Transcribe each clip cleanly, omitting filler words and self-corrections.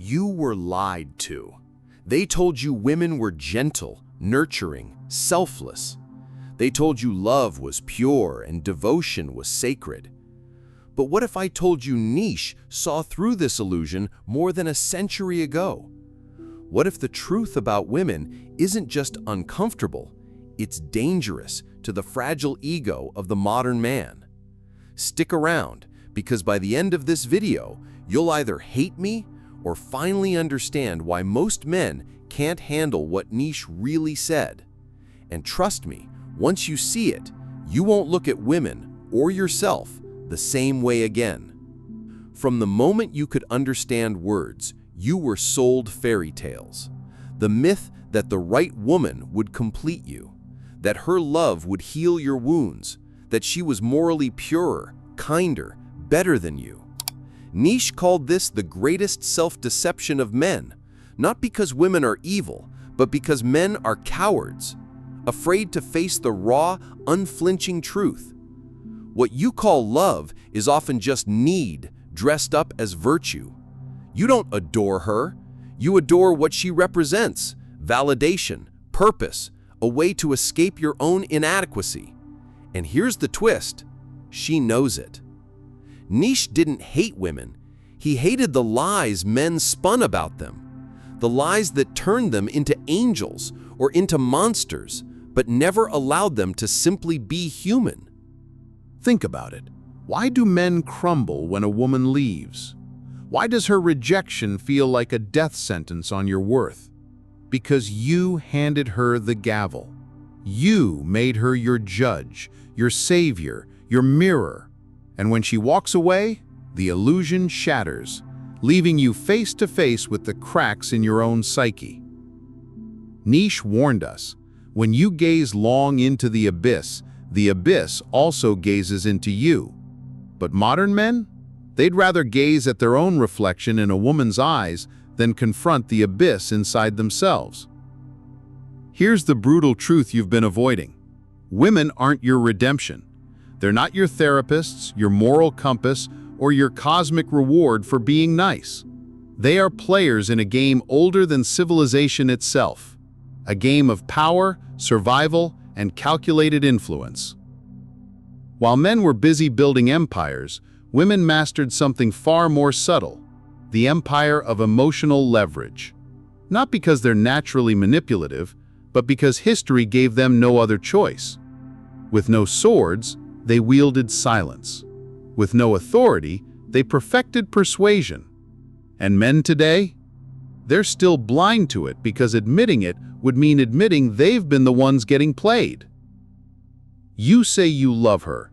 You were lied to. They told you women were gentle, nurturing, selfless. They told you love was pure and devotion was sacred. But what if I told you Nietzsche saw through this illusion more than a century ago? What if the truth about women isn't just uncomfortable, it's dangerous to the fragile ego of the modern man? Stick around, because by the end of this video, you'll either hate me or finally understand why most men can't handle what Nietzsche really said. And trust me, once you see it, you won't look at women or yourself the same way again. From the moment you could understand words, you were sold fairy tales. The myth that the right woman would complete you, that her love would heal your wounds, that she was morally purer, kinder, better than you. Nietzsche called this the greatest self-deception of men, not because women are evil, but because men are cowards, afraid to face the raw, unflinching truth. What you call love is often just need dressed up as virtue. You don't adore her. You adore what she represents: validation, purpose, a way to escape your own inadequacy. And here's the twist: she knows it. Nietzsche didn't hate women. He hated the lies men spun about them, the lies that turned them into angels or into monsters, but never allowed them to simply be human. Think about it. Why do men crumble when a woman leaves? Why does her rejection feel like a death sentence on your worth? Because you handed her the gavel. You made her your judge, your savior, your mirror. And when she walks away, the illusion shatters, leaving you face to face with the cracks in your own psyche. Nietzsche warned us, when you gaze long into the abyss also gazes into you. But modern men? They'd rather gaze at their own reflection in a woman's eyes than confront the abyss inside themselves. Here's the brutal truth you've been avoiding. Women aren't your redemption. They're not your therapists, your moral compass, or your cosmic reward for being nice. They are players in a game older than civilization itself, a game of power, survival, and calculated influence. While men were busy building empires, women mastered something far more subtle: the empire of emotional leverage. Not because they're naturally manipulative, but because history gave them no other choice. With no swords, they wielded silence. With no authority, they perfected persuasion. And men today? They're still blind to it because admitting it would mean admitting they've been the ones getting played. You say you love her,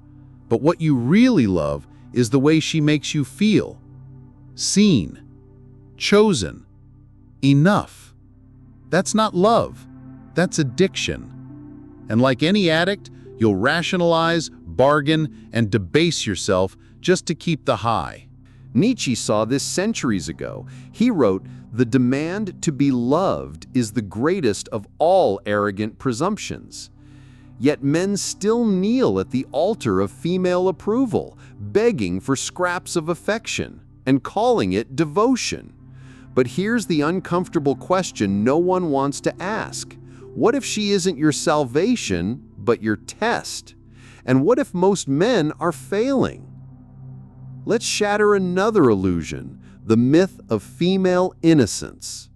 but what you really love is the way she makes you feel. Seen. Chosen. Enough. That's not love. That's addiction. And like any addict, you'll rationalize, bargain, and debase yourself just to keep the high. Nietzsche saw this centuries ago. He wrote, "The demand to be loved is the greatest of all arrogant presumptions." Yet men still kneel at the altar of female approval, begging for scraps of affection and calling it devotion. But here's the uncomfortable question no one wants to ask. What if she isn't your salvation, but your test? And what if most men are failing? Let's shatter another illusion, the myth of female innocence.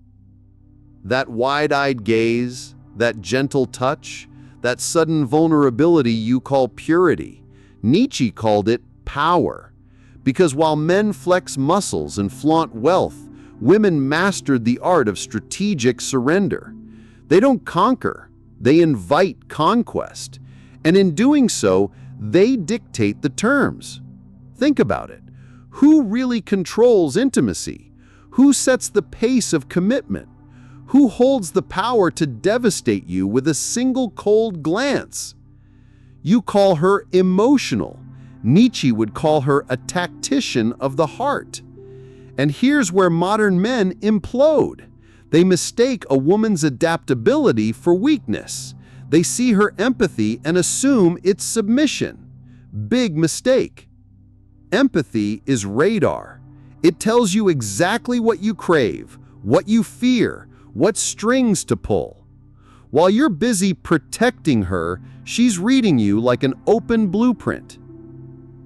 That wide-eyed gaze, that gentle touch, that sudden vulnerability you call purity. Nietzsche called it power. Because while men flex muscles and flaunt wealth, women mastered the art of strategic surrender. They don't conquer, they invite conquest. And in doing so, they dictate the terms. Think about it. Who really controls intimacy? Who sets the pace of commitment? Who holds the power to devastate you with a single cold glance? You call her emotional. Nietzsche would call her a tactician of the heart. And here's where modern men implode. They mistake a woman's adaptability for weakness. They see her empathy and assume it's submission. Big mistake. Empathy is radar. It tells you exactly what you crave, what you fear, what strings to pull. While you're busy protecting her, she's reading you like an open blueprint.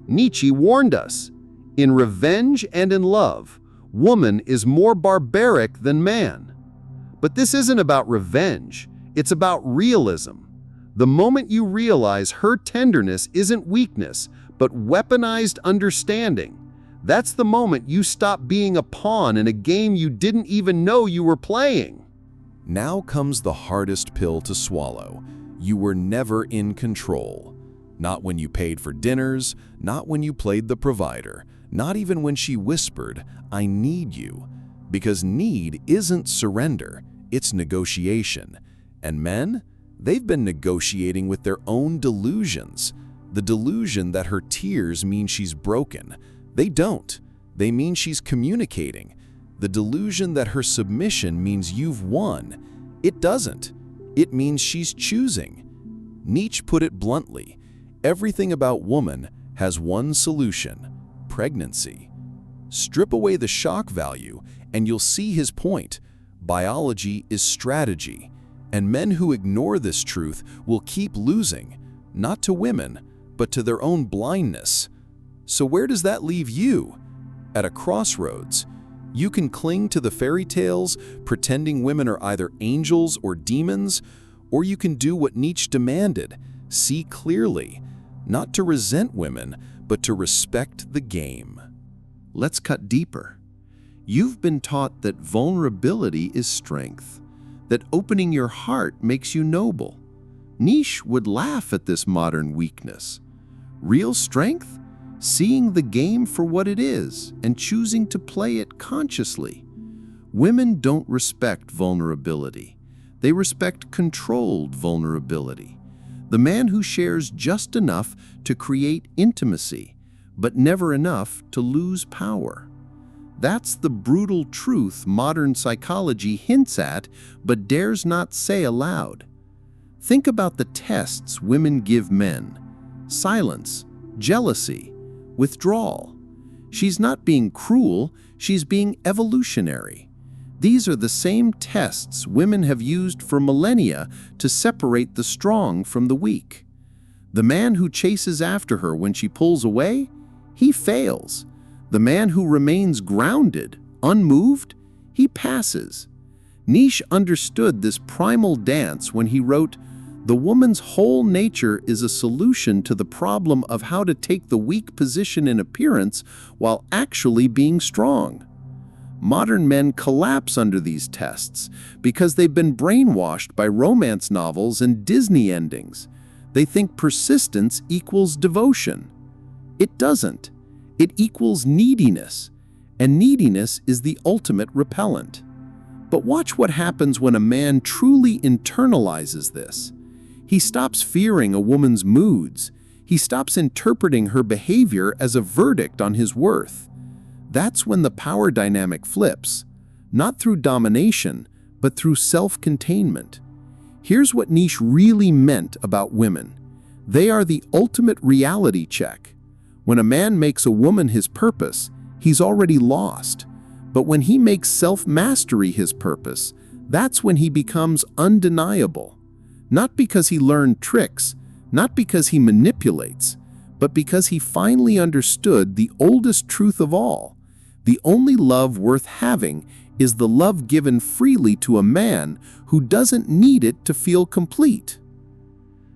Nietzsche warned us, in revenge and in love, woman is more barbaric than man. But this isn't about revenge, it's about realism. The moment you realize her tenderness isn't weakness, but weaponized understanding, that's the moment you stop being a pawn in a game you didn't even know you were playing. Now comes the hardest pill to swallow. You were never in control. Not when you paid for dinners, not when you played the provider, not even when she whispered, "I need you." Because need isn't surrender, it's negotiation. And men? They've been negotiating with their own delusions. The delusion that her tears mean she's broken. They don't. They mean she's communicating. The delusion that her submission means you've won. It doesn't. It means she's choosing. Nietzsche put it bluntly, everything about woman has one solution: pregnancy. Strip away the shock value and you'll see his point. Biology is strategy. And men who ignore this truth will keep losing, not to women, but to their own blindness. So where does that leave you? At a crossroads. You can cling to the fairy tales, pretending women are either angels or demons, or you can do what Nietzsche demanded, see clearly, not to resent women, but to respect the game. Let's cut deeper. You've been taught that vulnerability is strength, that opening your heart makes you noble. Nietzsche would laugh at this modern weakness. Real strength? Seeing the game for what it is and choosing to play it consciously. Women don't respect vulnerability. They respect controlled vulnerability. The man who shares just enough to create intimacy, but never enough to lose power. That's the brutal truth modern psychology hints at but dares not say aloud. Think about the tests women give men: silence, jealousy, withdrawal. She's not being cruel, she's being evolutionary. These are the same tests women have used for millennia to separate the strong from the weak. The man who chases after her when she pulls away, he fails. The man who remains grounded, unmoved, he passes. Nietzsche understood this primal dance when he wrote, "The woman's whole nature is a solution to the problem of how to take the weak position in appearance while actually being strong." Modern men collapse under these tests because they've been brainwashed by romance novels and Disney endings. They think persistence equals devotion. It doesn't. It equals neediness, and neediness is the ultimate repellent. But watch what happens when a man truly internalizes this. He stops fearing a woman's moods. He stops interpreting her behavior as a verdict on his worth. That's when the power dynamic flips, not through domination, but through self-containment. Here's what Nietzsche really meant about women. They are the ultimate reality check. When a man makes a woman his purpose, he's already lost. But when he makes self-mastery his purpose, that's when he becomes undeniable. Not because he learned tricks, not because he manipulates, but because he finally understood the oldest truth of all. The only love worth having is the love given freely to a man who doesn't need it to feel complete.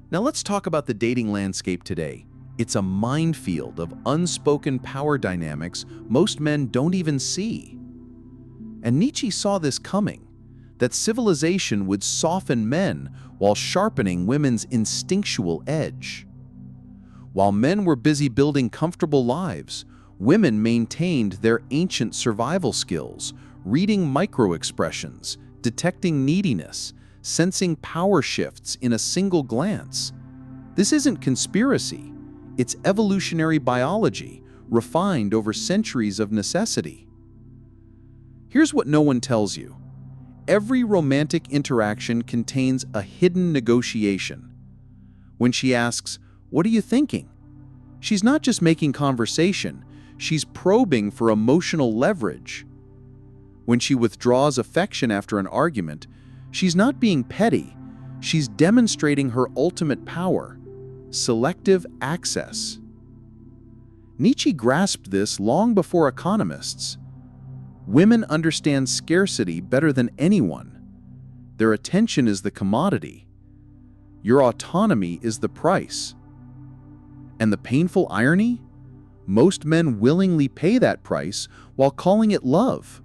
Now let's talk about the dating landscape today. It's a minefield of unspoken power dynamics most men don't even see. And Nietzsche saw this coming, that civilization would soften men while sharpening women's instinctual edge. While men were busy building comfortable lives, women maintained their ancient survival skills, reading micro-expressions, detecting neediness, sensing power shifts in a single glance. This isn't conspiracy. It's evolutionary biology, refined over centuries of necessity. Here's what no one tells you. Every romantic interaction contains a hidden negotiation. When she asks, "What are you thinking?" she's not just making conversation, she's probing for emotional leverage. When she withdraws affection after an argument, she's not being petty, she's demonstrating her ultimate power: selective access. Nietzsche grasped this long before economists. Women understand scarcity better than anyone. Their attention is the commodity. Your autonomy is the price. And the painful irony? Most men willingly pay that price while calling it love.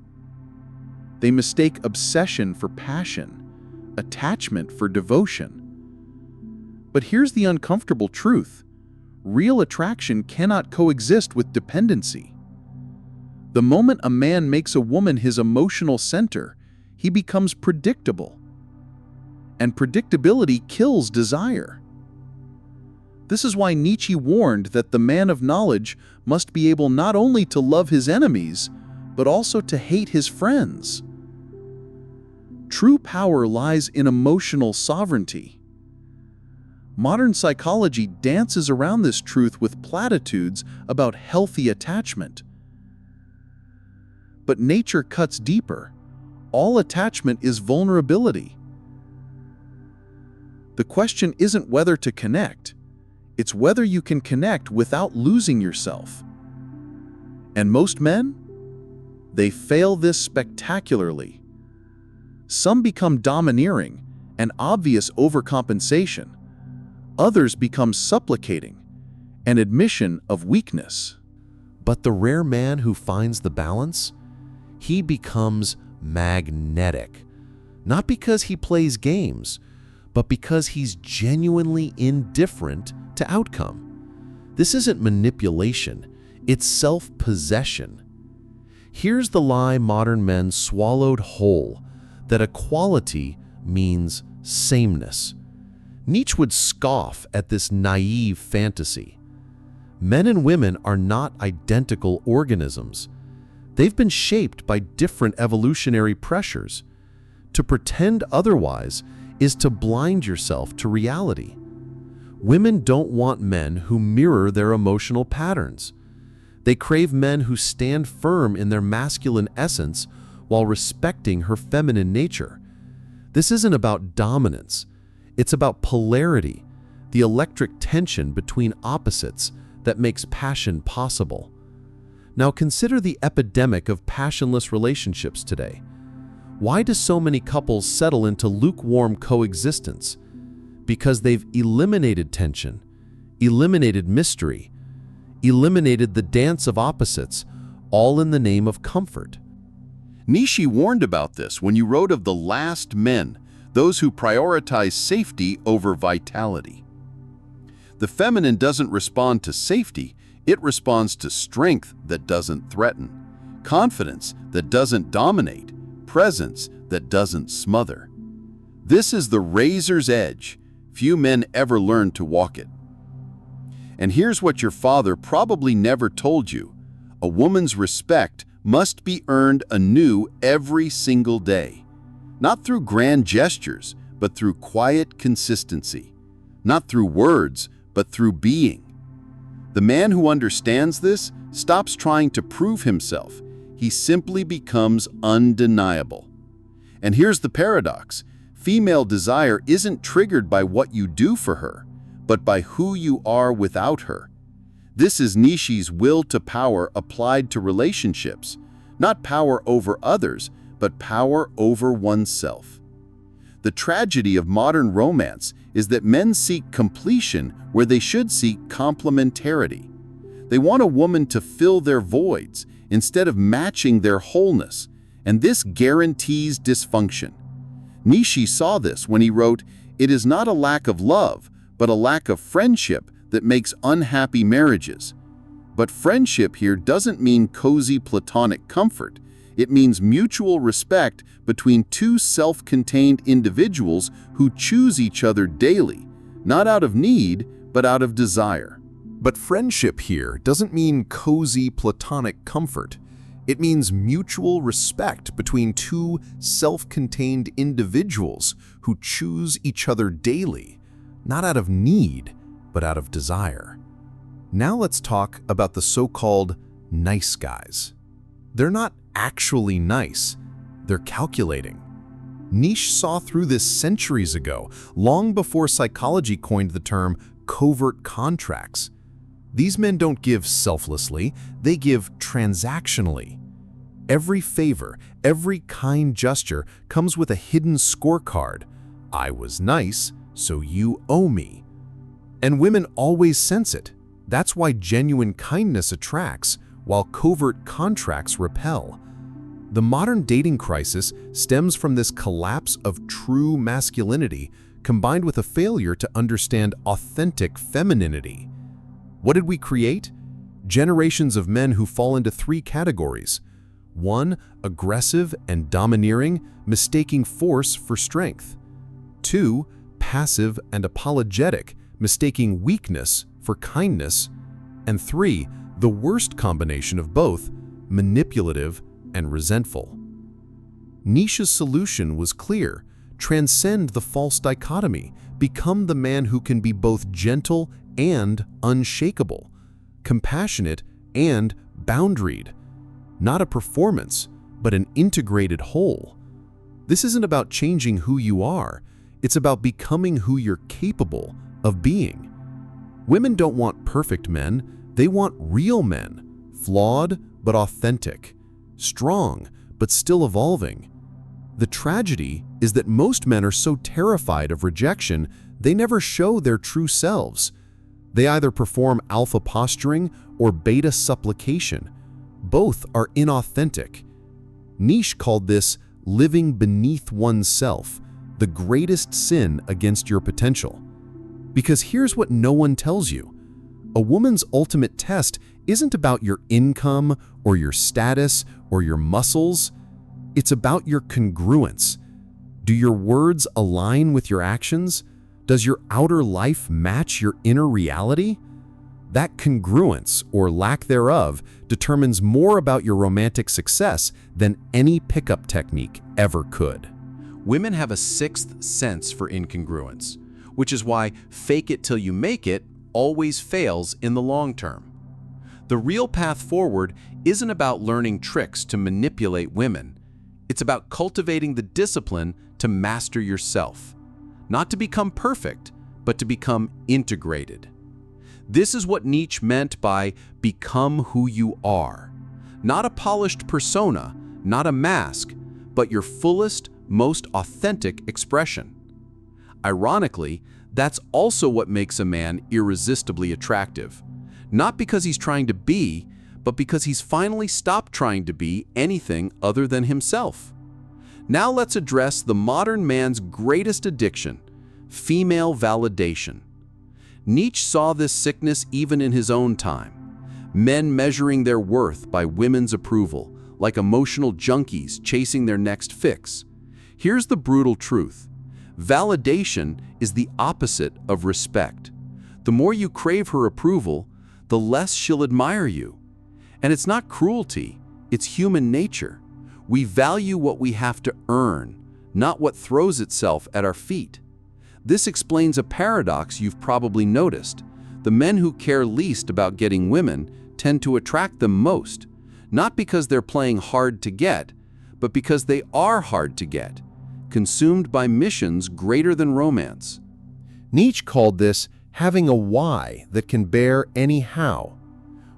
They mistake obsession for passion, attachment for devotion. But here's the uncomfortable truth: real attraction cannot coexist with dependency. The moment a man makes a woman his emotional center, he becomes predictable. And predictability kills desire. This is why Nietzsche warned that the man of knowledge must be able not only to love his enemies, but also to hate his friends. True power lies in emotional sovereignty. Modern psychology dances around this truth with platitudes about healthy attachment. But nature cuts deeper. All attachment is vulnerability. The question isn't whether to connect, it's whether you can connect without losing yourself. And most men? They fail this spectacularly. Some become domineering, an obvious overcompensation. Others become supplicating, an admission of weakness. But the rare man who finds the balance, he becomes magnetic. Not because he plays games, but because he's genuinely indifferent to outcome. This isn't manipulation, it's self-possession. Here's the lie modern men swallowed whole, that equality means sameness. Nietzsche would scoff at this naive fantasy. Men and women are not identical organisms. They've been shaped by different evolutionary pressures. To pretend otherwise is to blind yourself to reality. Women don't want men who mirror their emotional patterns. They crave men who stand firm in their masculine essence while respecting her feminine nature. This isn't about dominance. It's about polarity, the electric tension between opposites that makes passion possible. Now consider the epidemic of passionless relationships today. Why do so many couples settle into lukewarm coexistence? Because they've eliminated tension, eliminated mystery, eliminated the dance of opposites, all in the name of comfort. Nietzsche warned about this when he wrote of the last men, those who prioritize safety over vitality. The feminine doesn't respond to safety, it responds to strength that doesn't threaten, confidence that doesn't dominate, presence that doesn't smother. This is the razor's edge. Few men ever learn to walk it. And here's what your father probably never told you: a woman's respect must be earned anew every single day. Not through grand gestures, but through quiet consistency. Not through words, but through being. The man who understands this stops trying to prove himself. He simply becomes undeniable. And here's the paradox: female desire isn't triggered by what you do for her, but by who you are without her. This is Nietzsche's will to power applied to relationships, not power over others, but power over oneself. The tragedy of modern romance is that men seek completion where they should seek complementarity. They want a woman to fill their voids instead of matching their wholeness, and this guarantees dysfunction. Nietzsche saw this when he wrote, "It is not a lack of love, but a lack of friendship that makes unhappy marriages." But friendship here doesn't mean cozy platonic comfort. It means mutual respect between two self-contained individuals who choose each other daily, not out of need, but out of desire. But friendship here doesn't mean cozy platonic comfort. It means mutual respect between two self-contained individuals who choose each other daily, not out of need, but out of desire. Now let's talk about the so-called nice guys. They're not actually nice, they're calculating. Nietzsche saw through this centuries ago, long before psychology coined the term covert contracts. These men don't give selflessly, they give transactionally. Every favor, every kind gesture comes with a hidden scorecard. I was nice, so you owe me. And women always sense it. That's why genuine kindness attracts, while covert contracts repel. The modern dating crisis stems from this collapse of true masculinity combined with a failure to understand authentic femininity. What did we create? Generations of men who fall into three categories. 1. Aggressive and domineering, mistaking force for strength. 2. Passive and apologetic, mistaking weakness for kindness. And 3. The worst combination of both, manipulative and resentful. Nietzsche's solution was clear. Transcend the false dichotomy. Become the man who can be both gentle and unshakable, compassionate and boundaried. Not a performance, but an integrated whole. This isn't about changing who you are. It's about becoming who you're capable of being. Women don't want perfect men. They want real men, flawed but authentic, strong but still evolving. The tragedy is that most men are so terrified of rejection, they never show their true selves. They either perform alpha posturing or beta supplication. Both are inauthentic. Nietzsche called this living beneath oneself, the greatest sin against your potential. Because here's what no one tells you. A woman's ultimate test isn't about your income or your status or your muscles. It's about your congruence. Do your words align with your actions? Does your outer life match your inner reality? That congruence, or lack thereof, determines more about your romantic success than any pickup technique ever could. Women have a sixth sense for incongruence, which is why fake it till you make it always fails in the long term. The real path forward isn't about learning tricks to manipulate women. It's about cultivating the discipline to master yourself. Not to become perfect, but to become integrated. This is what Nietzsche meant by become who you are. Not a polished persona, not a mask, but your fullest, most authentic expression. Ironically, that's also what makes a man irresistibly attractive. Not because he's trying to be, but because he's finally stopped trying to be anything other than himself. Now let's address the modern man's greatest addiction, female validation. Nietzsche saw this sickness even in his own time. Men measuring their worth by women's approval, like emotional junkies chasing their next fix. Here's the brutal truth. Validation is the opposite of respect. The more you crave her approval, the less she'll admire you. And it's not cruelty, it's human nature. We value what we have to earn, not what throws itself at our feet. This explains a paradox you've probably noticed. The men who care least about getting women tend to attract them most, not because they're playing hard to get, but because they are hard to get, consumed by missions greater than romance. Nietzsche called this having a why that can bear any how.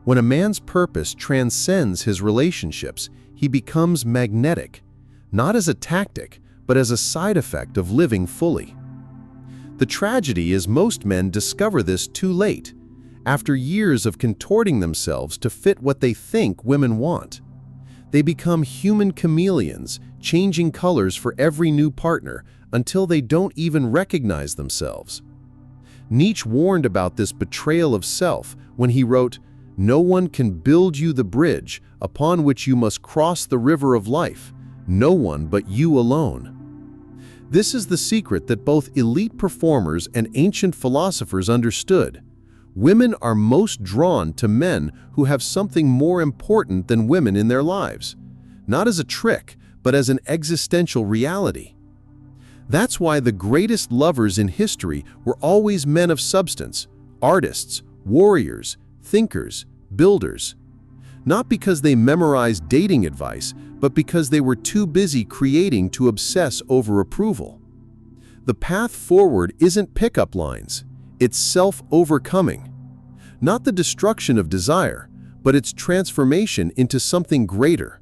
When a man's purpose transcends his relationships, he becomes magnetic, not as a tactic, but as a side effect of living fully. The tragedy is most men discover this too late, after years of contorting themselves to fit what they think women want. They become human chameleons, changing colors for every new partner until they don't even recognize themselves. Nietzsche warned about this betrayal of self when he wrote, "No one can build you the bridge upon which you must cross the river of life, no one but you alone." This is the secret that both elite performers and ancient philosophers understood. Women are most drawn to men who have something more important than women in their lives, not as a trick, but as an existential reality. That's why the greatest lovers in history were always men of substance, artists, warriors, thinkers, builders. Not because they memorized dating advice, but because they were too busy creating to obsess over approval. The path forward isn't pickup lines, it's self-overcoming. Not the destruction of desire, but its transformation into something greater.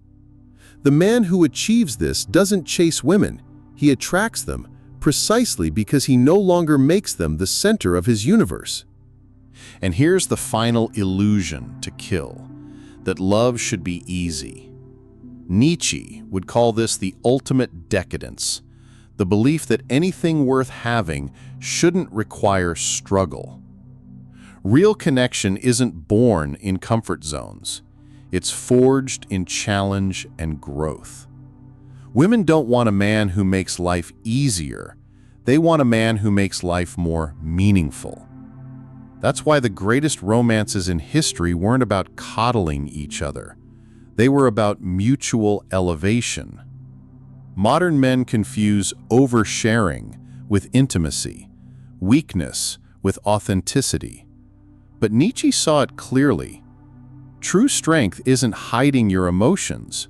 The man who achieves this doesn't chase women, he attracts them, precisely because he no longer makes them the center of his universe. And here's the final illusion to kill, that love should be easy. Nietzsche would call this the ultimate decadence, the belief that anything worth having shouldn't require struggle. Real connection isn't born in comfort zones. It's forged in challenge and growth. Women don't want a man who makes life easier. They want a man who makes life more meaningful. That's why the greatest romances in history weren't about coddling each other. They were about mutual elevation. Modern men confuse oversharing with intimacy, weakness with authenticity. But Nietzsche saw it clearly. True strength isn't hiding your emotions,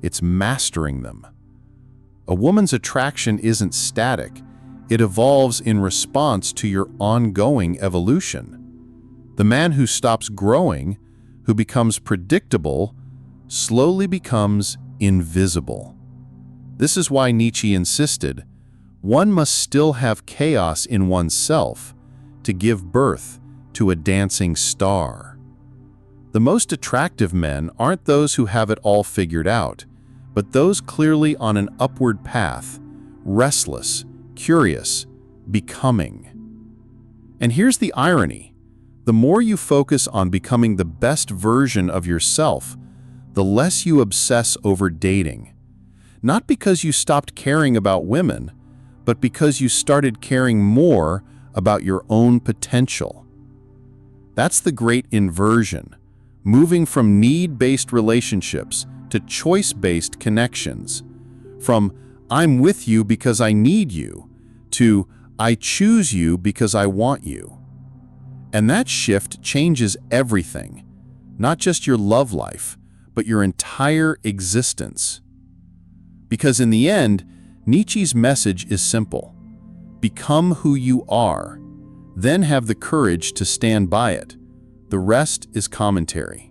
it's mastering them. A woman's attraction isn't static, it evolves in response to your ongoing evolution. The man who stops growing, who becomes predictable, slowly becomes invisible. This is why Nietzsche insisted, one must still have chaos in oneself to give birth to a dancing star. The most attractive men aren't those who have it all figured out, but those clearly on an upward path, restless, curious, becoming. And here's the irony. The more you focus on becoming the best version of yourself, the less you obsess over dating. Not because you stopped caring about women, but because you started caring more about your own potential. That's the great inversion, moving from need-based relationships to choice-based connections, from I'm with you because I need you, to I choose you because I want you. And that shift changes everything, not just your love life, but your entire existence. Because in the end, Nietzsche's message is simple. Become who you are, then have the courage to stand by it. The rest is commentary.